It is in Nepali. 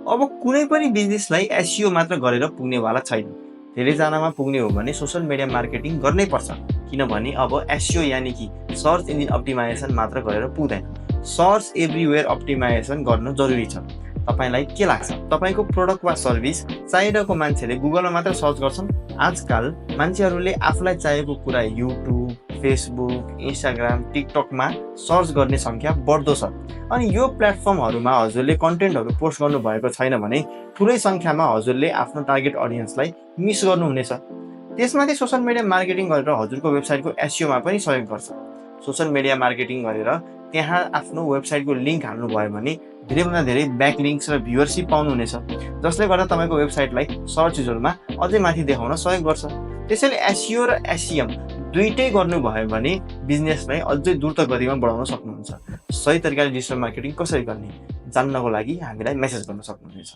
अब कुनै पनि बिजनेसलाई एसइओ मात्र गरेर पुग्नेवाला छैन। धेरैजनामा पुग्ने हो भने सोसल मिडिया मार्केटिङ गर्नै पर्छ, किनभने अब एसइओ यानि कि सर्च इन्जिन अप्टिमाइजेसन मात्र गरेर पुग्दैन। सर्च एभ्रिवेयर अप्टिमाइजेसन गर्नु जरुरी छ। तपाईलाई के लाग्छ? तपाईको प्रोडक्ट वा सर्भिस चाहिएको मान्छेले गुगलमा मात्र सर्च गर्छन्? आजकल मान्छेहरूले आफूलाई चाहिएको कुरा युट्युब, फेसबुक, इन्स्टाग्राम, टिकटकमा सर्च गर्ने संख्या बढ्दो छ। अनि यो प्लेटफर्महरुमा हजुरले कन्टेन्टहरु पोस्ट गर्नु भएको छैन भने ठूलै संख्यामा हजुरले आफ्नो टार्गेट अडियन्सलाई मिस गर्नुहुनेछ। त्यसमाथि सोशल मिडिया मार्केटिङ गरेर हजुरको वेबसाइटको एसइओ मा पनि सहयोग गर्छ। सोशल मिडिया मार्केटिङ गरेर त्यहाँ आफ्नो वेबसाइटको लिंक हाल्नु भयो भने धेरैभन्दा धेरै ब्याकलिङ्क्स र भ्युअरशिप पाउनुहुनेछ, जसले गर्दा तपाईको वेबसाइटलाई सर्च रिजल्टमा अझै माथि देखाउन सहयोग गर्छ। त्यसैले एसइओ र एसइएम दुईटै गर्नुभयो भने बिजनेसलाई अझै द्रुत गतिमा बढाउन सक्नुहुन्छ। सही तरिकाले डिजिटल मार्केटिङ कसरी गर्ने जान्नको लागि हामीलाई मेसेज गर्न सक्नुहुनेछ।